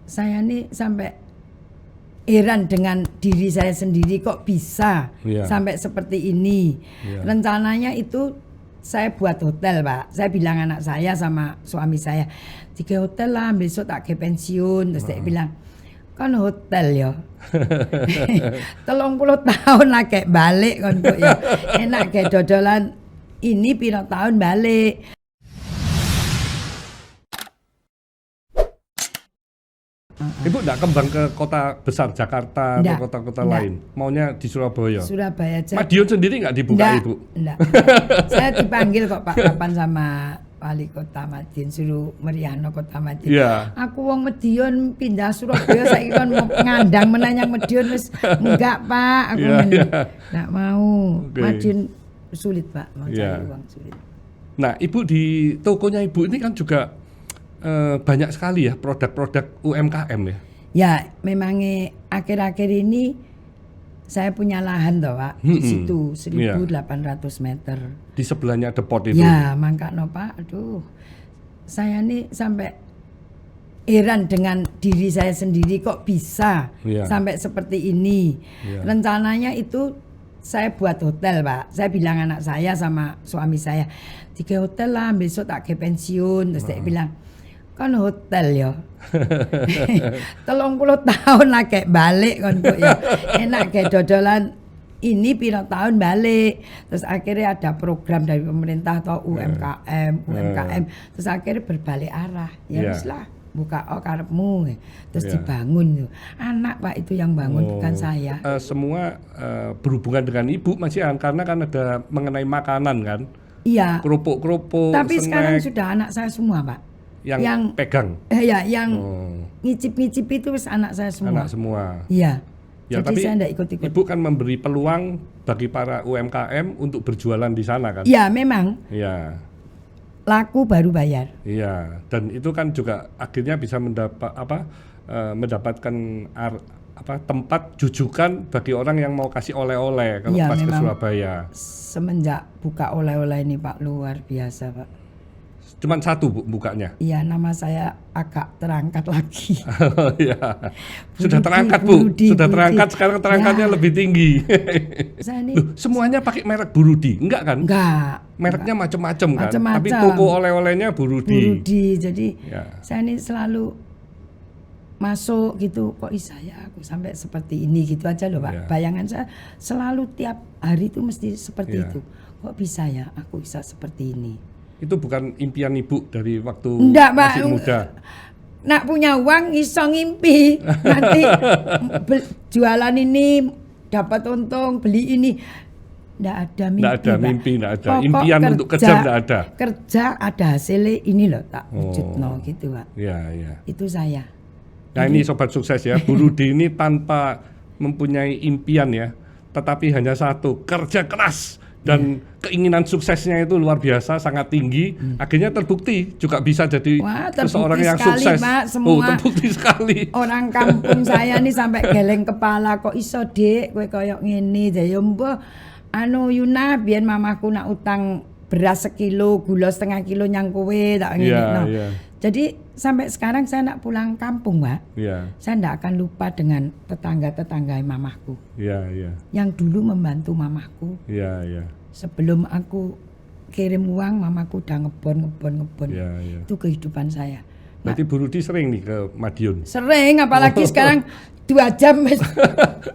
Saya nih sampai heran dengan diri saya sendiri kok bisa sampai seperti ini. Rencananya itu saya buat hotel, Pak. Saya bilang anak saya sama suami saya, 3 hotel lah, besok tak ke pensiun. Terus dia bilang, kan hotel ya. 30 tahun lah kayak balik kan kok ya. Enak kayak dodolan ini piro tahun balik. Ibu enggak kembang ke kota besar Jakarta atau kota-kota lain? Maunya di Surabaya? Surabaya aja. Madiun sendiri enggak dibuka, Ibu? Enggak. Saya dipanggil kok Pak Kapan sama Wali Kota Madiun, suruh Meriano Kota Madiun. Aku wong Madiun pindah Surabaya, saya kan mau ngandang menanyang Madiun, wis enggak Pak, aku enggak mau. Madiun sulit Pak, mau cari uang sulit. Nah, Ibu di tokonya Ibu ini kan juga banyak sekali ya produk-produk UMKM ya. Ya, memangnya akhir-akhir ini saya punya lahan toh Pak, di situ 1.800 meter. Di sebelahnya depot itu. Ya, mangkakno Pak. Aduh. Saya nih sampai heran dengan diri saya sendiri kok bisa sampai seperti ini. Rencananya itu saya buat hotel, Pak. Saya bilang anak saya sama suami saya, 3 hotel lah, besok tak ke pensiun. Terus dia bilang, kan hotel ya. 30 tahun lah kayak balik kan kok ya. Enak kayak dodolan ini piro tahun balik. Terus akhirnya ada program dari pemerintah atau UMKM. Terus akhirnya berbalik arah. Ya wis lah, buka karepmu. Terus dibangun. Anak Pak itu yang bangun, bukan saya. Semua berhubungan dengan Ibu Mas Ian, karena kan ada mengenai makanan kan. Iya. Kerupuk-kerupuk, tapi snack. sekarang sudah anak saya semua Pak. Yang pegang? Yang ngicip-ngicip itu wis anak saya semua. Anak semua? Iya. Ya, jadi tapi saya enggak ikut-ikut. Ibu kan memberi peluang bagi para UMKM untuk berjualan di sana kan? Iya memang. Iya. Laku baru bayar. Iya, dan itu kan juga akhirnya bisa mendapatkan tempat jujukan bagi orang yang mau kasih oleh-oleh kalau pas ke Surabaya. Semenjak buka oleh-oleh ini Pak, luar biasa Pak. Cuman satu bukanya? Iya, nama saya agak terangkat lagi. Oh iya. Sudah terangkat Bu, sudah terangkat, sekarang terangkatnya lebih tinggi. Loh, semuanya pakai merek Burudi, enggak kan? Enggak. Mereknya macam-macam kan? Tapi toko oleh-olehnya Burudi. Jadi saya ini selalu masuk gitu, kok saya aku sampai seperti ini gitu aja loh Pak. Bayangan saya selalu tiap hari itu mesti seperti itu. Kok bisa ya aku bisa seperti ini? Itu bukan impian Ibu dari waktu Pak, masih muda? Nak punya uang iso ngimpi. Nanti jualan ini dapat untung, beli ini. Nggak ada mimpi. Nggak ada mimpi, nggak ada. Pokok impian kerja, untuk kerja nggak ada. Kerja ada hasilnya ini loh tak wujudno gitu Pak. Iya. Itu saya. Nah ini sobat sukses ya, Bu Rudi ini tanpa mempunyai impian ya, tetapi hanya satu, kerja keras. Dan keinginan suksesnya itu luar biasa, sangat tinggi. Akhirnya terbukti juga bisa jadi seseorang yang sukses. Pak, semua terbukti sekali. Orang kampung saya nih sampai geleng kepala, kok iso Dek kowe koyok ngene. Ya mbah Yuna biyen mamaku nak utang beras 1 kilo, gula 1/2 kilo nyang kowe tak ngene. Jadi sampai sekarang saya nak pulang kampung, Pak. Saya ndak akan lupa dengan tetangga-tetangga mamahku. Yang dulu membantu mamahku. Sebelum aku kirim uang, mamaku udah ngebon. Itu kehidupan saya. Berarti Bu Rudi sering nih ke Madiun? Sering, apalagi sekarang 2 jam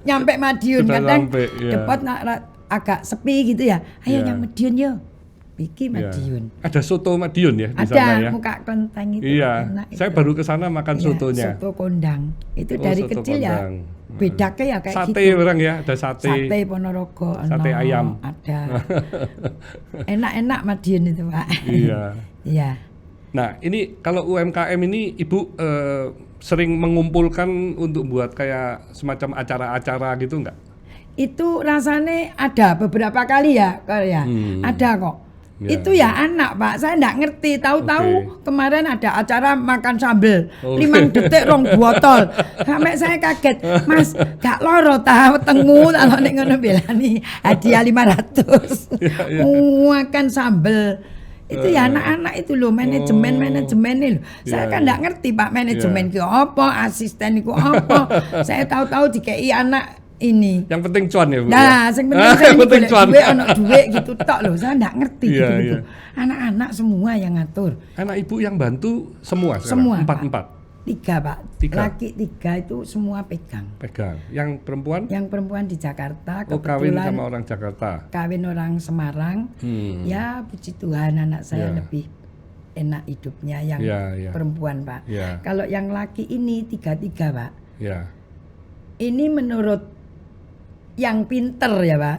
nyampe Madiun. Kadang depot agak sepi gitu ya. Ayo yang Madiun yuk. Iki Madiun. Ada soto Madiun ya di sana ya? Ada, muka kelenteng itu. Enak saya baru ke sana makan sotonya. Soto kondang. Itu dari kecil kondang. Ya. Bedanya ya kayak sate gitu. Orang ya, ada sate. Sate Ponorogo, sate ayam. Ada. Enak-enak Madiun itu, Pak. Iya. Nah, ini kalau UMKM ini Ibu sering mengumpulkan untuk buat kayak semacam acara-acara gitu enggak? Itu rasanya ada beberapa kali ya, ada kok. Itu ya anak Pak, saya enggak ngerti. Tahu-tahu kemarin ada acara makan sambel 5 detik 2 botol. Sampai saya kaget, Mas gak loro ta wetengmu kalau nek ngono belani hadiah 500. Makan sambel Itu ya anak-anak itu loh, manajemen ini loh. Saya kan nggak ngerti Pak manajemen itu apa, asisten itu apa. Saya tahu-tahu dikei anak ini. Yang penting cuan ya Bu. Nah, yang penting saya boleh duit, ono duit gitu tok loh. Saya nggak ngerti gitu. Anak-anak semua yang ngatur. Anak ibu yang bantu semua sekarang? Semua. Empat. 3 Pak. 3. Laki 3 itu semua pegang. Yang perempuan? Yang perempuan di Jakarta. Kawin sama orang Jakarta. Kawin orang Semarang. Ya puji Tuhan anak saya lebih enak hidupnya yang perempuan Pak. Kalau yang laki ini 3 Pak. Ini menurut yang pinter ya Pak.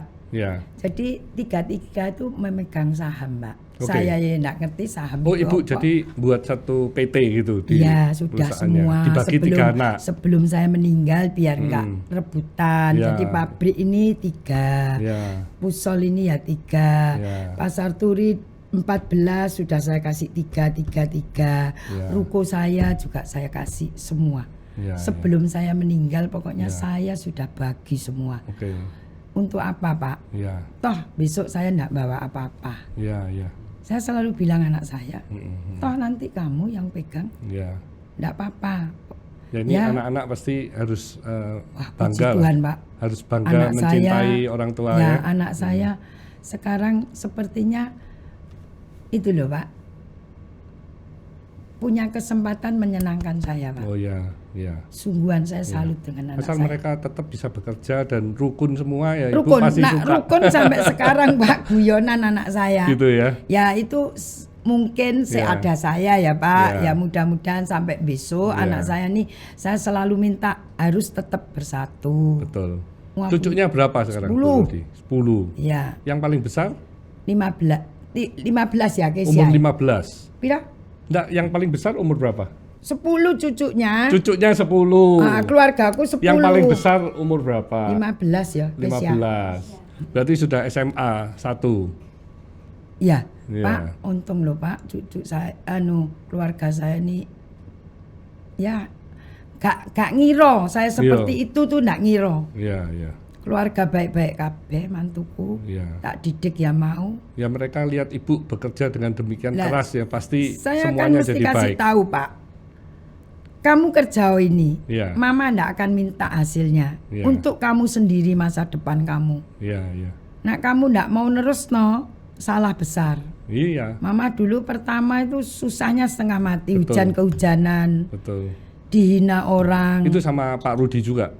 Jadi 3 itu memegang saham Pak. Saya ya enggak ngerti saham. Oh Ibu apa. Jadi buat satu PT gitu di sudah semua. Dibagi 3 anak. Sebelum saya meninggal biar enggak rebutan. Jadi pabrik ini 3. Pusol ini ya 3. Pasar Turi 14 sudah saya kasih 3. Ruko saya juga saya kasih semua. Sebelum saya meninggal pokoknya saya sudah bagi semua. Untuk apa Pak? Toh besok saya enggak bawa apa-apa. Saya selalu bilang anak saya, toh nanti kamu yang pegang, enggak apa-apa. Ya ini anak-anak pasti harus bangga Tuhan, Pak. Harus bangga anak mencintai orang tua ya. Anak saya sekarang sepertinya itu loh Pak, punya kesempatan menyenangkan saya Pak. Oh ya. Sungguhan saya salut dengan anak asal saya. Mereka tetap bisa bekerja dan rukun semua ya. Rukun, Ibu pasti suka. Rukun sampai sekarang Pak, guyonan anak saya. Gitu ya. Ya itu mungkin seada saya ya Pak. Ya mudah-mudahan sampai besok anak saya nih, saya selalu minta harus tetap bersatu. Betul. Cucunya berapa sekarang? 10. 10. Ya. Yang paling besar? 15 ya Kesia. Umur 15. Pira? Enggak, yang paling besar umur berapa? 10 cucunya. Cucunya 10. Keluarga aku 10. Yang paling besar umur berapa? 15 ya. 15. Berarti sudah SMA 1. Iya. Pak, untung loh Pak, cucu saya, keluarga saya ini, ya, gak ngiro. Saya seperti itu tuh gak ngiro. Iya. Keluarga baik-baik kabeh, mantuku, tak didik ya mau. Ya mereka lihat ibu bekerja dengan demikian keras ya pasti saya semuanya kan mesti jadi kasih baik. Tahu Pak, kamu kerja ini, Mama ndak akan minta hasilnya untuk kamu sendiri masa depan kamu. Nah kamu ndak mau nerus salah besar. Iya. Mama dulu pertama itu susahnya setengah mati, hujan kehujanan. Betul. Dihina orang. Itu sama Pak Rudi juga.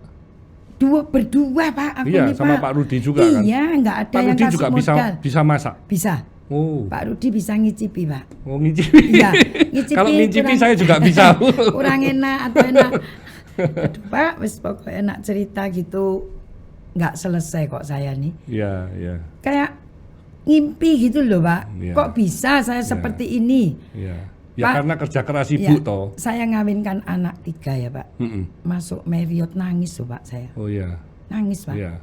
Berdua Pak. Aku iya, ini, sama Pak Rudi juga kan. Iya, nggak ada Pak yang Rudi kasih juga modal. bisa masak. Bisa. Oh. Pak Rudi bisa ngicipi Pak. Oh ngicipi. Iya. Ngicipi. Kalau ngicipi saya juga bisa. Kurang enak atau enak. Aduh Pak, wis pokoknya enak cerita gitu. Nggak selesai kok saya nih. Iya. Kayak ngimpi gitu loh Pak. Kok bisa saya seperti ini? Iya. Ya Pak, karena kerja keras ibu toh. Saya ngawinkan anak 3 ya Pak. Masuk Marriott nangis tuh Pak saya. Oh iya. Nangis Pak. Iya.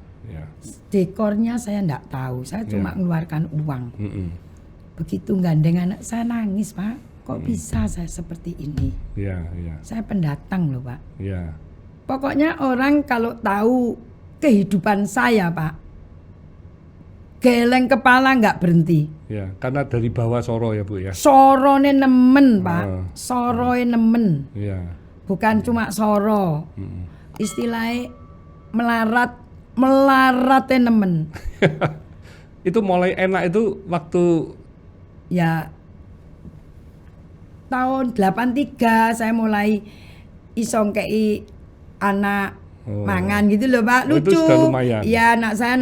Dekornya saya enggak tahu. Saya cuma mengeluarkan uang. Begitu gandeng anak saya nangis Pak. Kok bisa saya seperti ini? Iya. Saya pendatang loh Pak. Iya. Pokoknya orang kalau tahu kehidupan saya Pak, geleng kepala nggak berhenti. Ya, karena dari bawah soro ya Bu ya. Sorone nemen Pak, soroe nemen. Iya. Bukan cuma soro. Istilahnya melaratnya nemen. Itu mulai enak itu waktu ya tahun 83 saya mulai isong kei anak mangan gitu loh Pak, lucu. Itu sudah lumayan. Ya anak saya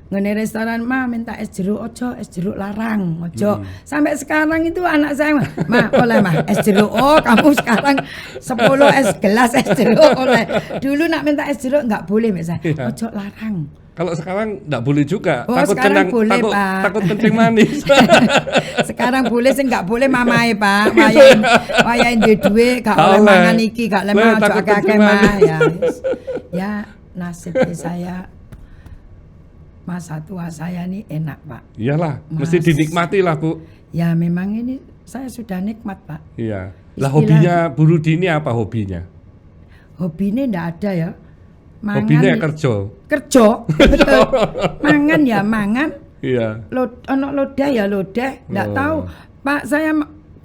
ngene restoran minta es jeruk, ojo es jeruk larang, ojo. Sampai sekarang itu anak saya oleh es jeruk. Oh kamu sekarang 10 es gelas es jeruk oleh. Dulu nak minta es jeruk nggak boleh mbak saya, ojo larang. Kalau sekarang nggak boleh juga, takut sekarang boleh, Pak. Takut kencing manis. Sekarang boleh sih nggak boleh mamae Pak. Wayahin duwe gak oleh mangan iki, gak lemah ojo akeh mah ya. Ya nasib saya masa tua saya ini enak Pak. Iyalah, mesti dinikmati lah Bu. Ya memang ini saya sudah nikmat Pak. Iya. Lah hobinya Bu Rudi ini apa hobinya? Hobinya ndak ada ya. Mangan, hobinya kerja. Mangan ya mangan. Iya. Ono lodah ya lodah. Ndak tahu Pak, saya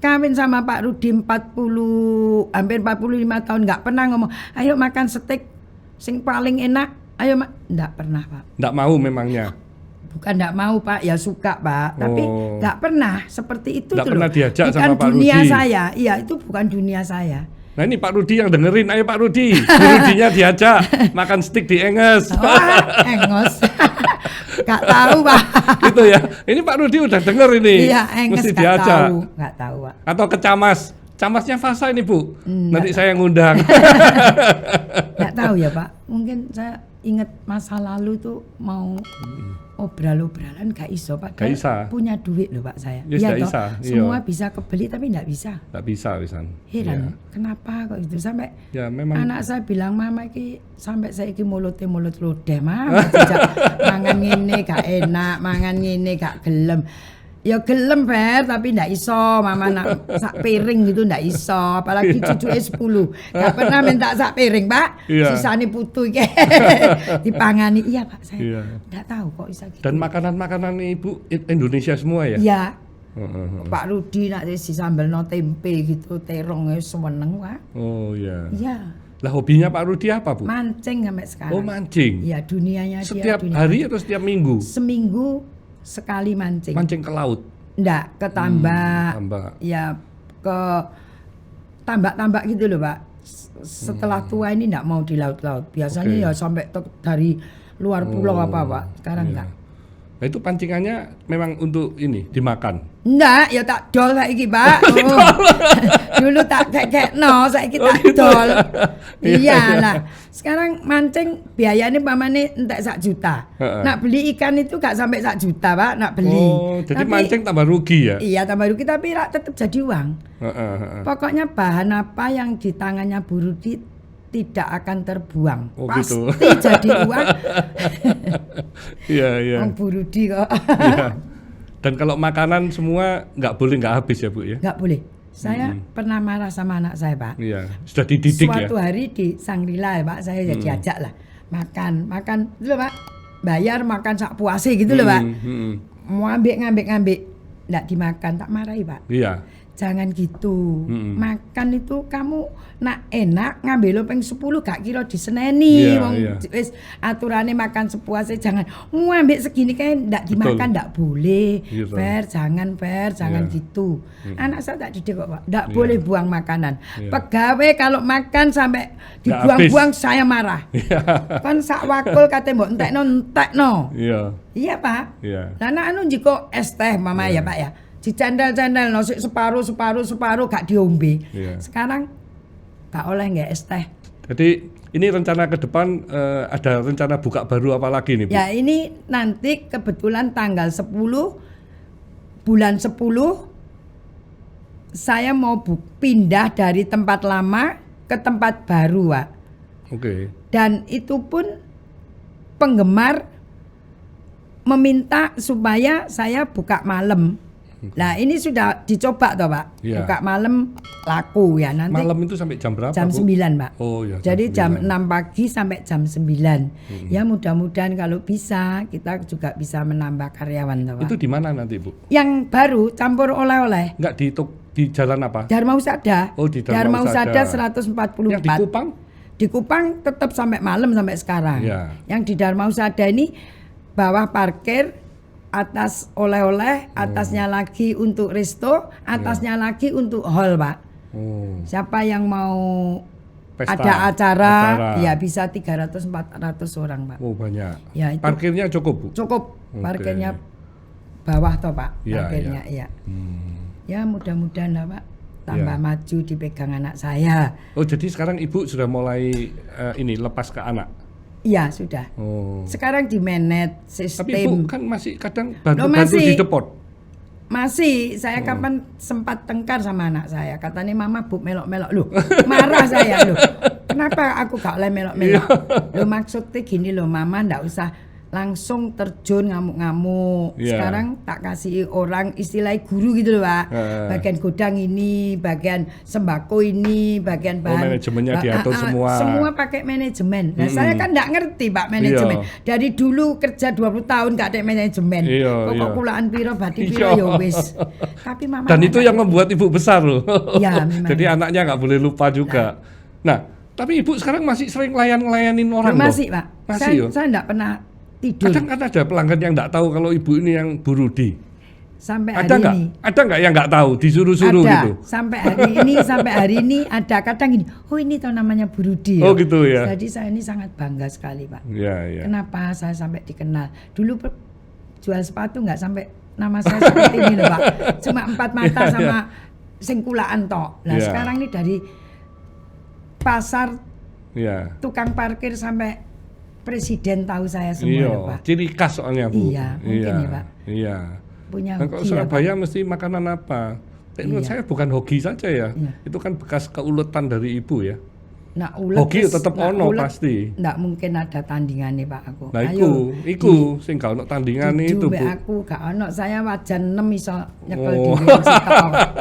kawin sama Pak Rudi 40, hampir 45 tahun, nggak pernah ngomong, ayo makan steak sing paling enak, ayo nggak pernah, Pak. Nggak mau memangnya? Bukan nggak mau, Pak, ya suka, Pak, tapi nggak pernah seperti itu. Nggak tuh pernah loh. diajak Bukan sama Pak dunia Rudi. saya, iya itu bukan dunia saya. Nah ini Pak Rudi yang dengerin, ayo Pak Rudi, Bu Rudinya diajak makan steak di Enges. Wah, engos. Gak tahu, Pak. Gitu ya. Ini Pak Rudi udah denger ini. Iya, Enges Mesti gak diajak. tahu. Gak tahu, Pak. Atau ke Camas. Camasnya Fasa ini, Bu. Nanti saya ngundang. Gak tahu ya, Pak. Mungkin saya ingat masa lalu tuh mau obral-obralan gak iso, Pak. Gak bisa. Punya duit loh, Pak, saya. Yes, Iya gak toh, bisa, semua iya. bisa kebeli tapi gak bisa. Nggak bisa, Wisan. Heran, kenapa kok itu sampai Ya memang. anak saya bilang, mama iki sampai saya iki mulut lodeh, mama tidak mangan ngene gak enak, mangan ngene gak gelem. Ya gelem Ber, tapi ndak iso, mama nak sak piring gitu ndak iso, apalagi cucuke 10. Gak pernah minta sak piring, Pak. Iya. Sisane putu iki dipangani. Iya, Pak, saya Iya. ndak tahu kok iso gitu. Dan makanan-makanan Ibu Indonesia semua ya? Iya. Pak Rudi nak si sambelno tempe gitu, terong seneng, Pak. Oh iya. Iya. Lah hobinya Pak Rudi apa, Bu? Mancing sampai sekarang. Oh mancing. Iya, dunianya Setiap dia. hari atau setiap minggu? Seminggu sekali mancing. Mancing ke laut? Enggak, ke tambak. Tambak. Ya, ke tambak-tambak gitu loh, Pak. Setelah tua ini enggak mau di laut-laut. Biasanya Oke. ya sampai dari luar pulau apa, Pak. Sekarang Iya. enggak. Nah itu pancingannya memang untuk ini dimakan. Enggak, ya tak dol saiki, Pak. Dulu tak kekekno, saiki tak gitu dol. ya? Iya lah. Sekarang mancing biayanya pamane entek 1 juta. Nak beli ikan itu gak sampai 1 juta, Pak, nak beli. Oh, jadi mancing tambah rugi ya? Iya, tambah rugi tapi tetap jadi uang. Pokoknya bahan apa yang di tangannya Bu Rudi tidak akan terbuang. Oh, Pasti gitu. jadi uang. Iya, iya. Om Bu Rudi kok. Iya. Dan kalau makanan semua nggak boleh nggak habis ya, Bu ya? Nggak boleh. Saya pernah marah sama anak saya, Pak. Iya, sudah dididik Suatu ya. hari di Sangrila ya, Pak, saya diajak lah makan itu loh, Pak. Bayar makan sak puase gitu loh, Pak. Mau ngambil nggak dimakan, tak marahi, Pak. Iya. Jangan gitu. Makan itu kamu nak enak ngambil peng 10 gak kira diseneni. Iya, Wong iya. wis aturane makan sepuasnya, jangan ngambil segini kayak ndak dimakan, ndak boleh. Gitu. Fair, jangan Iya. gitu. Anak saya tak didik kok, Pak. Ndak boleh buang makanan. Iya. Pegawai kalau makan sampai Nggak dibuang-buang saya marah. Iya. Kan sak wakul kate mbok entekno. Iya. Iya, Pak. Iya. Lah anak anu jiko es teh mama ya, Pak ya. Dicendel-cendel no separuh gak diombe. Iya. Sekarang gak oleh nggak es teh. Jadi ini rencana ke depan ada rencana buka baru apa lagi nih, Bu? Ya ini nanti kebetulan tanggal 10 bulan 10 saya mau pindah dari tempat lama ke tempat baru, Pak. Oke. Dan itu pun penggemar meminta supaya saya buka malam. Nah ini sudah dicoba toh, Pak. Iya. Buka malam laku ya nanti. Malam itu sampai jam berapa, Jam Bu? 9, Pak. Oh ya. Jadi jam 9. 6 pagi sampai jam 9. Ya mudah-mudahan kalau bisa kita juga bisa menambah karyawan toh, Pak. Itu di mana nanti, Bu? Yang baru campur oleh-oleh. Enggak di jalan apa? Dharma Husada. Oh, di Dharma Dharma Husada Husada. 144. Yang di Kupang? Di Kupang tetap sampai malam sampai sekarang. Iya. Yang di Dharma Husada ini bawah parkir, atas oleh-oleh, atasnya lagi untuk resto, atasnya lagi untuk hall, Pak. Oh. Siapa yang mau Pesta, ada acara, acara. ya bisa 300-400 orang, Pak. Oh banyak. Ya itu Parkirnya cukup, Bu? cukup. Oke. Parkirnya bawah toh, Pak. Iya, Parkirnya, iya. Ya mudah-mudahan lah, Pak. Tambah Iya. maju dipegang anak saya. Oh jadi sekarang Ibu sudah mulai ini lepas ke anak? Iya, sudah. Oh. Sekarang di manage Tapi sistem. Ibu kan masih kadang Loh, bantu-bantu masih. di depot. Masih, saya kapan sempat tengkar sama anak saya. Katanya mama bu melok-melok loh. Marah saya loh. Kenapa aku gak boleh melok-melok? Loh maksudnya gini loh, mama ndak usah langsung terjun ngamuk-ngamuk. Sekarang tak kasih orang istilah guru gitu loh Pak. Bagian gudang ini, bagian sembako ini, bagian bahan. Manajemennya diatur semua. Semua pakai manajemen. Nah, saya kan nggak ngerti Pak manajemen. Dari dulu kerja 20 tahun nggak ada manajemen. Pokok kulaan piro bati piro ya wis. Tapi mama. Dan itu yang membuat ibu besar loh. Ya, jadi anaknya nggak boleh lupa juga. Nah, tapi ibu sekarang masih sering ngelayanin orang loh. Masih Pak. Saya nggak pernah tidur. Kadang kan ada pelanggan yang nggak tahu kalau ibu ini yang Bu Rudi. Sampai hari ini. Ada nggak yang nggak tahu disuruh-suruh gitu? Sampai hari ini ada kadang ini. Oh ini tahu namanya Bu Rudi. Oh gitu ya. Jadi saya ini sangat bangga sekali Pak. Iya. Kenapa saya sampai dikenal? Dulu jual sepatu nggak sampai nama saya seperti ini loh Pak. Cuma 4 mata sama singkulaan tok. Nah sekarang ini dari pasar, tukang parkir sampai presiden tahu saya semua ya, Pak. Ciri khas soalnya Bu. Iya, mungkin ya Pak. Iya. Punya nah, kalau Surabaya mesti makanan apa? Menurut saya bukan hoki saja ya. Itu kan bekas keuletan dari ibu ya. Nah, ulet hoki tetap ono pasti. Nggak mungkin ada tandingannya Pak aku. Nah, iku sing gak ono tandingane itu Bu. Aku gak ono, saya wajan 6 iso nyekel diri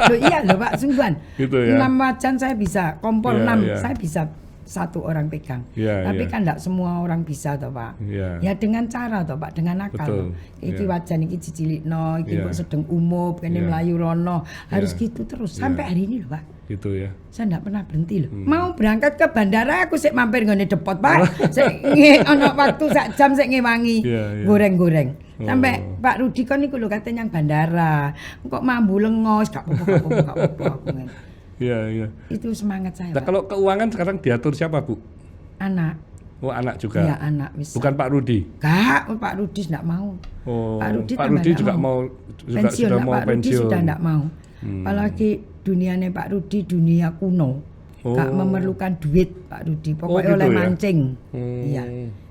Loh iya loh Pak, sungguhan. Gitu ya. 6 wajan saya bisa, kompor 6 saya bisa 1 orang pegang. Tapi kan enggak semua orang bisa toh Pak. Ya dengan cara toh Pak, dengan akal. Iki wajan iki dicilikno, iki kok sedeng umup, kene melayu rono. Harus gitu terus sampai hari ini loh Pak. Gitu ya. Saya enggak pernah berhenti loh. Mau berangkat ke bandara aku sik mampir ngene depot Pak. Sik ono waktu sak jam sik ngewangi goreng-goreng. Sampai Pak Rudi kon niku lho katanya yang bandara. Kok mambu lengos gak apa-apa aku ngene. Iya. Itu semangat saya. Nah, kalau keuangan sekarang diatur siapa, Bu? Anak. Oh, anak juga. Iya, anak bisa. Bukan Pak Rudi. Enggak, Pak Rudi enggak mau. Oh, Pak Rudi juga mau pensiun, sudah mau Pak Rudi pensiun. Sudah enggak mau. Apalagi dunianya Pak Rudi dunia kuno. Enggak memerlukan duit Pak Rudi. Pokoknya gitu oleh ya? mancing. Iya.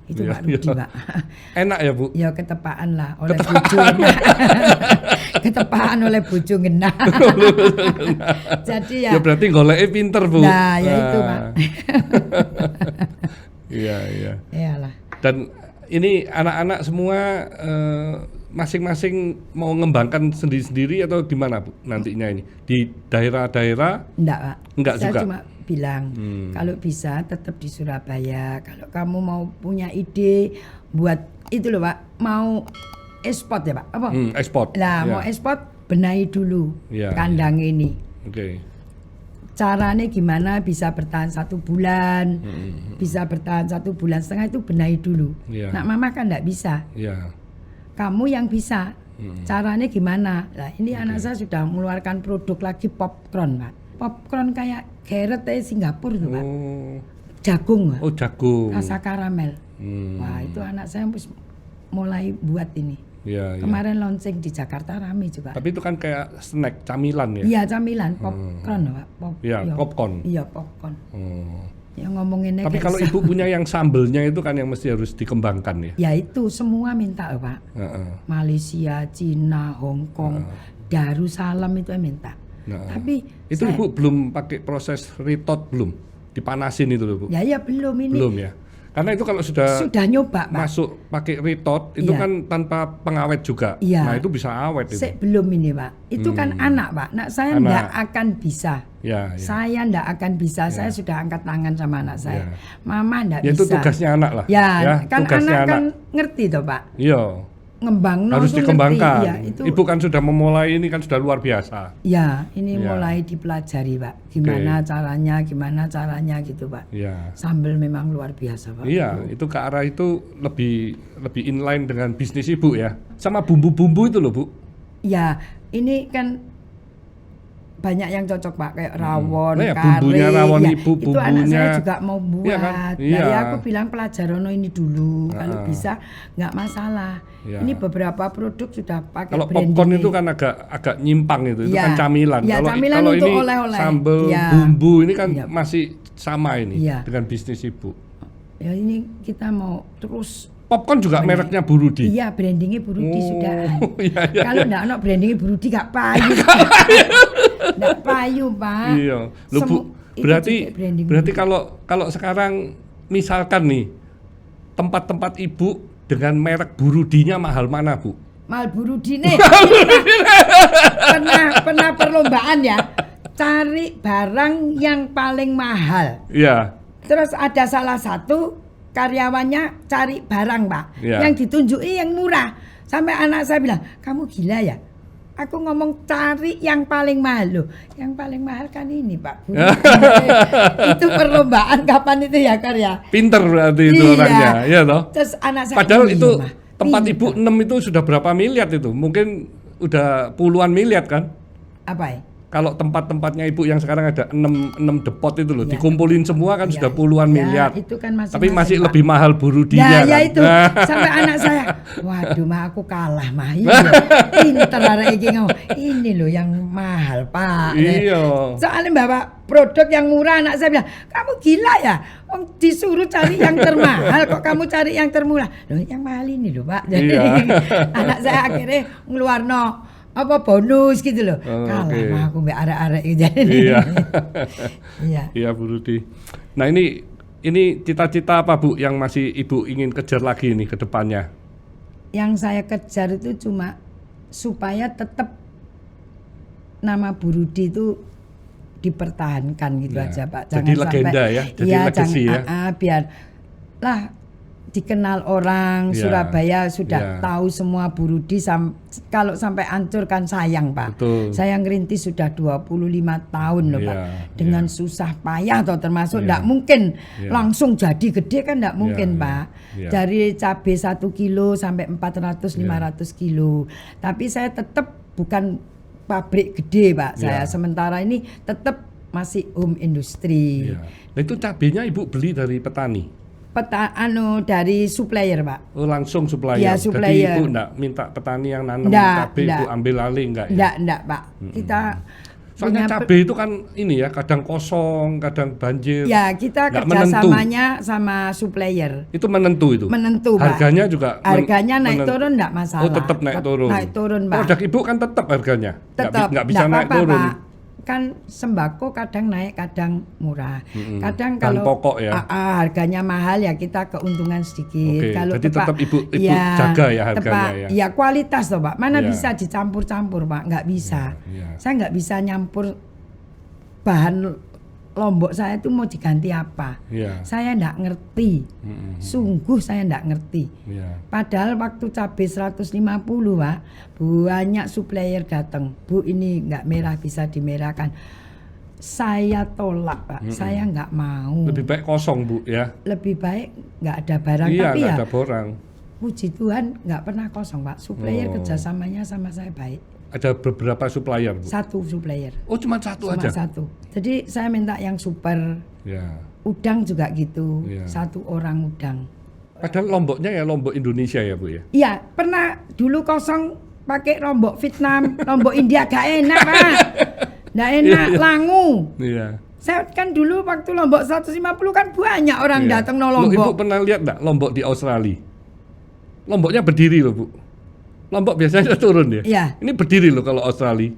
Itu Pak Rudi, Pak. Enak ya, Bu? Ya ketepaan lah oleh bojo. Ketepaan oleh bojo genah. Jadi ya. Ya berarti goleknya pinter, Bu. Nah, ya itu, Pak. Iya. Iyalah. Dan ini anak-anak semua masing-masing mau ngembangkan sendiri-sendiri atau gimana, Bu? Nantinya ini di daerah-daerah? Enggak, Pak. Enggak Saya juga. Cuma bilang kalau bisa tetap di Surabaya. Kalau kamu mau punya ide buat itu loh Pak, mau ekspor ya Pak? Apa? Ekspor. Nah, mau ekspor benahi dulu kandang ini. Oke. Caranya gimana bisa bertahan 1 bulan, bisa bertahan 1 bulan setengah itu benahi dulu. Nah, Mama kan enggak bisa. Kamu yang bisa. Caranya gimana? Nah, ini anak saya sudah mengeluarkan produk lagi popcorn, Pak. Popcorn kayak Garrett Singapura itu Pak. Jagung. Oh, jagung. Rasa karamel. Wah, itu anak saya mulai buat ini. Kemarin launching di Jakarta rame juga. Tapi itu kan kayak snack, camilan ya? Iya, camilan, popcorn Pak. Popcorn. Iya, popcorn. Yang ngomonginnya tapi kalau ibu punya yang sambelnya itu kan yang mesti harus dikembangkan ya? Ya itu semua minta Pak. Malaysia, Cina, Hong Kong, Darussalam itu yang minta. Tapi itu ibu belum pakai proses retort belum? Dipanasin itu loh Bu? Ya belum ini. Belum ya? Karena itu kalau sudah nyoba Pak. Masuk pakai retort itu kan tanpa pengawet juga. Nah itu bisa awet itu. Belum ini Pak. Itu kan anak Pak. Nah saya enggak akan bisa. Saya enggak akan bisa. Saya sudah angkat tangan sama anak saya. Mama enggak bisa. Itu tugasnya anak lah. Kan anak kan ngerti toh Pak. Iya. Ngembang harus dikembangkan. Ibu kan sudah memulai ini kan sudah luar biasa. Ya, ini mulai dipelajari Pak. Gimana caranya gitu Pak. Sambal memang luar biasa Pak. Iya, itu ke arah itu lebih inline dengan bisnis ibu ya. Sama bumbu-bumbu itu loh Bu. Ya, ini kan banyak yang cocok Pak, kayak rawon, bumbunya rawon ibu, itu bumbunya anak saya juga mau buat. Kan? Nah, aku bilang pelajaran ini dulu, kalau bisa nggak masalah. Ini beberapa produk sudah pakai kalau branding. Popcorn itu kan agak nyimpang itu kan camilan. Kalau ini oleh-oleh. Sambal, bumbu ini kan masih sama ini dengan bisnis ibu. Ya ini kita mau terus. Popcorn juga mereknya Bu Rudi. Iya, brandingnya Bu Rudi sudah. Kalau enggak ada brandingnya Bu Rudi enggak payu. Enggak payu, Pak. Iya. Loh, Bu, berarti kalau sekarang misalkan nih tempat-tempat ibu dengan merek Burudinya mahal mana, Bu? Mahal Burudi nih. pernah perlombaan ya, cari barang yang paling mahal. Iya. Terus ada salah satu karyawannya cari barang, Pak, Ya. yang ditunjuki yang murah. Sampai anak saya bilang, kamu gila ya? Aku ngomong cari yang paling mahal loh. Yang paling mahal kan ini, Pak. Itu perlombaan kapan itu ya, Kar ya? Pinter berarti itu Iya. orangnya, ya toh? Terus anak saya, Padahal "Oh, iya, itu Mah. tempat Pinter." Ibu 6 itu sudah berapa miliar itu? Mungkin udah puluhan miliar kan? Apa ya? Kalau tempat-tempatnya Ibu yang sekarang ada 6 depot itu loh, Ya. dikumpulin semua kan Ya, sudah puluhan ya, miliar. itu kan masing-masing, tapi masih Pak. lebih mahal Burudinya Ya kan? itu sampai anak saya, waduh mah aku kalah mah. Iya, pinter arek iki ngomong. Ini loh yang mahal, Pak. Iya. Soalnya bawa produk yang murah, anak saya bilang, kamu gila ya? Om disuruh cari yang termahal, kok kamu cari yang termurah? Loh yang mahal ini loh, Pak. Jadi Iya. anak saya akhirnya ngeluarno apa bonus gitu loh. Oh, kalah oke. mah aku mbak arek-arek gitu. Iya. Iya. Iya, Bu Rudi. Nah, ini cita-cita apa, Bu, yang masih Ibu ingin kejar lagi nih ke depannya? Yang saya kejar itu cuma supaya tetap nama Burudi itu dipertahankan gitu Ya, aja, Pak. jadi legenda ya, jadi legacy ya. Biar lah dikenal orang, Ya, Surabaya sudah ya. tahu semua Burudi. Kalau sampai hancur kan sayang, Pak. Betul. Saya ngerintis sudah 25 tahun loh, Ya, Pak. Dengan susah payah atau termasuk enggak mungkin Ya. langsung jadi gede kan enggak mungkin, ya, Pak. ya. Dari cabai 1 kilo sampai 400-500 kilo. Tapi saya tetap bukan pabrik gede, Pak. Saya Ya. sementara ini tetap masih home industry. Iya. Nah, itu cabenya Ibu beli dari petani? Dari supplier, Pak. Oh, langsung supplier. Iya, Jadi supplier. Ibu enggak minta petani yang nanam Nggak, cabai Ibu nggak. ambil alih enggak ya? Enggak, Pak. Kita Soalnya punya cabai itu kan ini ya, kadang kosong, kadang banjir. ya kita nggak kerjasamanya sama supplier. Itu menentu itu. Menentu, Pak. Harganya juga Harganya naik turun enggak masalah. Oh, tetap naik turun. Naik turun, Pak. Produk Ibu kan tetap harganya. Tetap Nggak bisa naik apa-apa, turun. Pak. Kan sembako kadang naik, kadang murah. Kadang Bahan kalau pokok ya. harganya mahal ya kita keuntungan sedikit. Oke, Kalau jadi tetap Ibu jaga ya harganya ya. Ya kualitas toh, Pak. Mana Ya. bisa dicampur-campur, Pak? Nggak bisa. Ya. Saya nggak bisa nyampur bahan lombok saya itu mau diganti apa. Iya. Saya nggak ngerti. Sungguh saya nggak ngerti. Iya. Padahal waktu cabai 150, Pak, banyak supplier datang. Bu, ini nggak merah, bisa dimerahkan. Saya tolak, Pak. Saya nggak mau. Lebih baik kosong, Bu, ya. Lebih baik nggak ada barang. Iya, Tapi nggak ya ada borang. puji Tuhan nggak pernah kosong, Pak. Supplier Oh. kerjasamanya sama saya baik. Ada beberapa supplier, Bu. Satu supplier. Oh, cuma satu Cuma aja. satu. Jadi saya minta yang super. Ya. Udang juga gitu. Iya. Satu orang udang. Padahal lomboknya ya lombok Indonesia ya, Bu ya. Iya, pernah dulu kosong pakai lombok Vietnam, lombok India gak enak, Pak. Nggak enak, langu. Iya. Saya kan dulu waktu lombok 150 kan banyak orang Iya. datang no Loh, Ibu lombok. pernah lihat nggak lombok di Australia? Lomboknya berdiri loh, Bu. Lombok biasanya turun ya. Iya. Ini berdiri loh kalau Australia.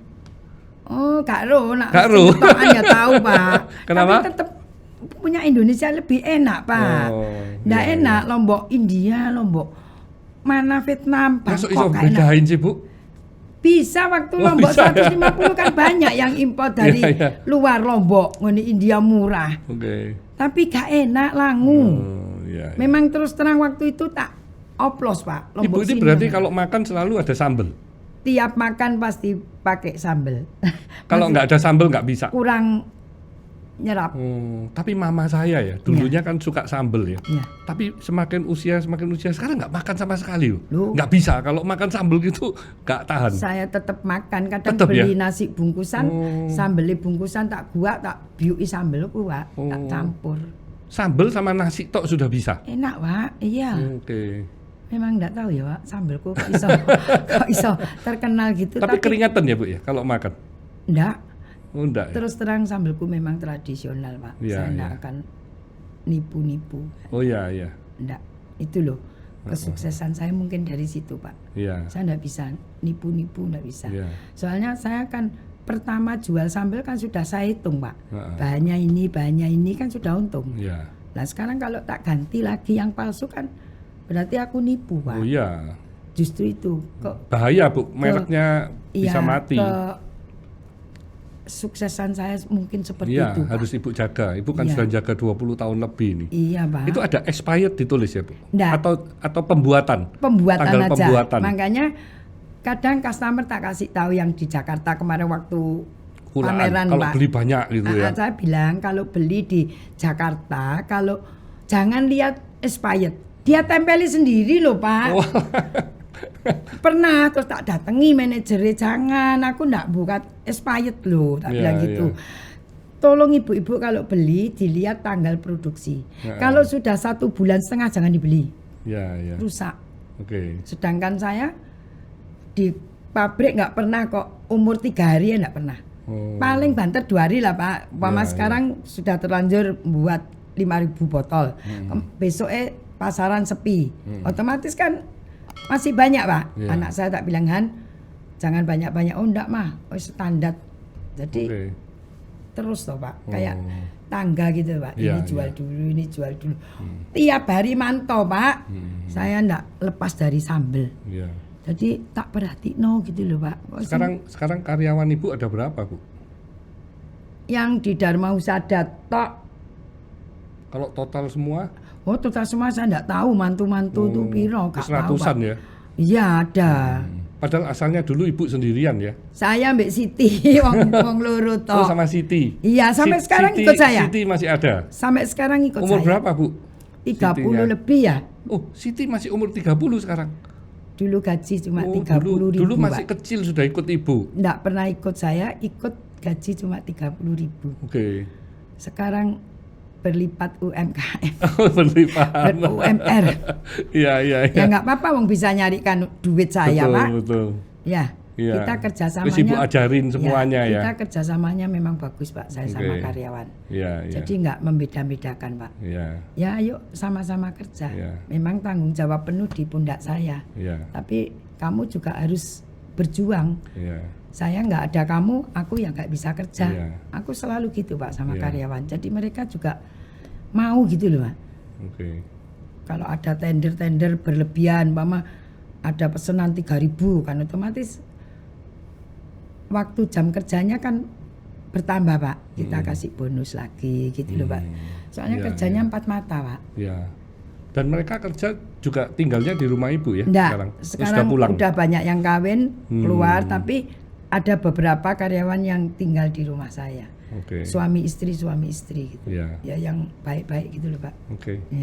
Oh, Kak Ro, nak Kak Ro. ya tahu, Pak. Kenapa? Tapi tetap punya Indonesia lebih enak, Pak. Oh, Nggak iya, enak lombok India, lombok mana Vietnam, Masuk iso Bangkok gak enak. bedain sih, Bu? Bisa waktu Oh, lombok bisa, ya? 150 kan banyak yang impor dari Iya, iya. luar lombok, ngene India murah. Oke. Tapi gak enak langu. Oh, iya. Memang terus terang waktu itu tak oplos, Pak. Ibu ini sini berarti namanya. kalau makan selalu ada sambel. Tiap makan pasti pakai sambel. Kalau Masih nggak ada sambel nggak bisa. kurang nyerap. Tapi mama saya ya dulunya kan suka sambel ya. Iya. Tapi semakin usia sekarang nggak makan sama sekali loh. Loh. Nggak bisa kalau makan sambel gitu nggak tahan. Saya tetap makan, kadang Tetep beli ya? nasi bungkusan, sambeli bungkusan tak gua, tak biuki sambelku, Pak, tak campur. Sambel sama nasi tok sudah bisa. Enak, Pak. Iya. Oke. Memang enggak tahu ya, Pak, sambelku kok iso kok iso terkenal gitu. Tapi keringatan ya, Bu ya kalau makan. Enggak. Oh, enggak ya? Terus terang sambelku memang tradisional, Pak. Iya, Saya enggak iya. akan nipu-nipu. Oh iya iya. Enggak. Itu loh. Kesuksesan saya mungkin dari situ, Pak. Iya. Saya enggak bisa nipu-nipu, enggak bisa. Iya. Soalnya saya kan pertama jual sambel kan sudah saya hitung, Pak. Heeh. Bahannya ini kan sudah untung. Iya. Nah sekarang kalau tak ganti lagi yang palsu kan berarti aku nipu, Pak. Oh iya. Justru itu kok Bahaya, Bu. Mereknya bisa mati. Suksesan saya mungkin seperti iya, itu, Pak. harus Ibu jaga. Ibu kan sudah jaga 20 tahun lebih nih. Iya, Pak. Itu ada expired ditulis ya, Bu? Nggak. Atau pembuatan? Pembuatan tanggal aja. Pembuatan. Makanya kadang customer tak kasih tahu yang di Jakarta kemarin waktu pameran, kalau Pak. beli banyak gitu ya. Saya bilang kalau beli di Jakarta, kalau jangan lihat expired. Dia tempeli sendiri loh, Pak. Oh. Pernah terus tak datangi manajernya, jangan, aku ndak buka expired loh, tak bilang gitu. Tolong ibu-ibu kalau beli dilihat tanggal produksi. Kalau sudah 1,5 bulan jangan dibeli. Rusak. Sedangkan saya di pabrik nggak pernah kok umur 3 hari ya nggak pernah. Paling banter 2 hari lah, Pak. Sekarang sudah terlanjur buat 5.000 botol. Besoknya pasaran sepi. Otomatis kan masih banyak, Pak. Anak saya tak bilang, Han, jangan banyak-banyak. Oh enggak mah, standar. Jadi terus toh, Pak, kayak tangga gitu, Pak. Ini jual dulu, ini jual dulu. Tiap hari mantau, Pak. Saya enggak lepas dari sambel. Jadi tak perhatiin gitu loh, Pak. Sekarang karyawan Ibu ada berapa, Bu? Yang di Dharma Husada tok. Kalau total semua? Oh, total semua saya enggak tahu, mantu-mantu itu piro, enggak tahu, ratusan Pak. Ya? Iya, ada. Padahal asalnya dulu Ibu sendirian ya? Saya Mbak Siti, wong loro tok. Oh, sama Siti? Iya, sampai sekarang ikut saya. Siti masih ada? Sampai sekarang ikut umur saya. Umur berapa, Bu? 30 Sitinya? Lebih ya. Oh, Siti masih umur 30 sekarang? Dulu gaji cuma 30.000. Dulu masih Pak. kecil sudah ikut Ibu? Enggak pernah ikut saya, ikut gaji cuma 30.000. Oke. Sekarang berlipat UMKM. Oh, berlipat. UMR. Iya. Ya nggak apa-apa, wong bisa nyarikan duit saya, betul, Pak. Betul. Ya. Kita kerjasamanya. Terus Ibu ajarin semuanya ya. Kita kerjasamanya memang bagus, Pak. Saya sama karyawan. Iya. Jadi nggak membeda-bedakan, Pak. Iya. Ya, ayo sama-sama kerja. Ya. Memang tanggung jawab penuh di pundak saya. Iya. Tapi kamu juga harus berjuang. Iya. Saya nggak ada kamu, aku ya nggak bisa kerja. Iya. Aku selalu gitu, Pak, sama karyawan. Jadi mereka juga mau gitu loh, Pak. Kalau ada tender-tender berlebihan, Mama ada pesanan 3.000 kan otomatis waktu jam kerjanya kan bertambah, Pak. Kita kasih bonus lagi gitu loh, Pak. Soalnya kerjanya 4 mata, Pak. Iya. Dan mereka kerja juga tinggalnya di rumah Ibu ya? Enggak, sekarang pulang. udah banyak yang kawin keluar, tapi ada beberapa karyawan yang tinggal di rumah saya. Suami istri gitu. Ya, yang baik-baik gitu loh, Pak.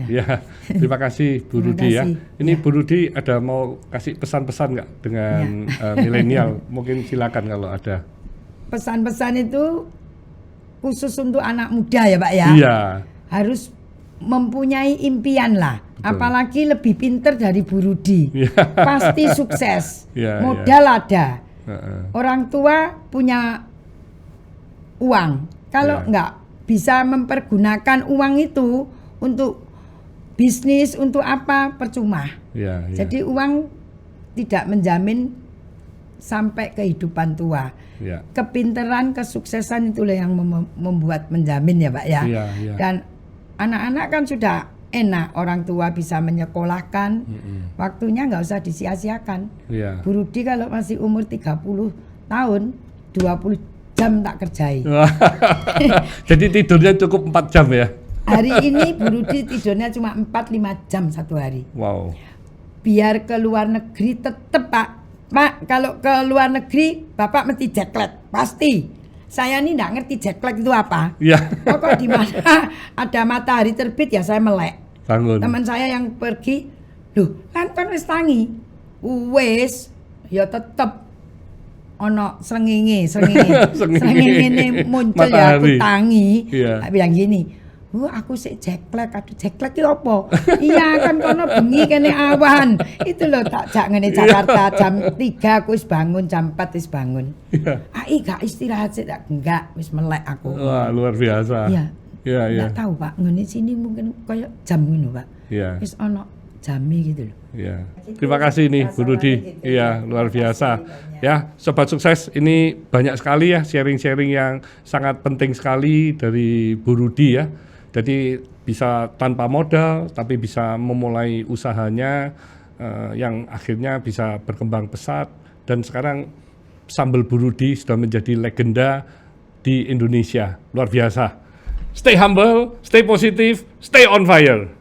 Ya, terima kasih Bu Rudi ya. Ini Bu Rudi ada mau kasih pesan-pesan nggak dengan milenial? Mungkin silakan kalau ada. Pesan-pesan itu khusus untuk anak muda ya, Pak ya. Iya. Harus mempunyai impian lah. Betul. Apalagi lebih pinter dari Bu Rudi. Pasti sukses. Modal ada. Orang tua punya uang. Kalau nggak bisa mempergunakan uang itu untuk bisnis, untuk apa, percuma. Jadi uang tidak menjamin sampai kehidupan tua. Kepinteran, kesuksesan itulah yang membuat menjamin ya, Pak ya. Dan anak-anak kan sudah enak, orang tua bisa menyekolahkan. Waktunya nggak usah disia-siakan. Bu Rudi kalau masih umur 30 tahun, 20 jam tak kerjai. Jadi tidurnya cukup 4 jam ya? Hari ini Bu Rudi tidurnya cuma 4-5 jam satu hari. Wow. Biar ke luar negeri tetep, Pak. Pak, kalau ke luar negeri Bapak mesti jeklet, pasti. Saya ini nggak ngerti jeklet itu apa. Pokok di mana ada matahari terbit ya saya melek. Bangun. Teman saya yang pergi, loh, kan wis tangi. Wis, ya tetep ono srengenge ini muncul matahari. Ya aku tangi. Bilang gini, aku sik jeklek, aduh jeklek itu apa? Iya kan kono bengi kene awan. Itu loh tak jak ngene Jakarta jam 3 aku wis bangun, jam 4 wis bangun. Ai gak istirahat sik tak enggak, wis melek aku. Wah, luar biasa. Iya. Enggak tahu, Pak, ngene sini mungkin kayak jam ngono, Pak. Wis ono jame gitu loh. Terima kasih nih Bu Rudi. Luar biasa. Ya, Sobat Sukses, ini banyak sekali ya sharing-sharing yang sangat penting sekali dari Bu Rudi ya. Jadi bisa tanpa modal tapi bisa memulai usahanya yang akhirnya bisa berkembang pesat, dan sekarang sambal Burudi sudah menjadi legenda di Indonesia. Luar biasa. Stay humble, stay positive, stay on fire.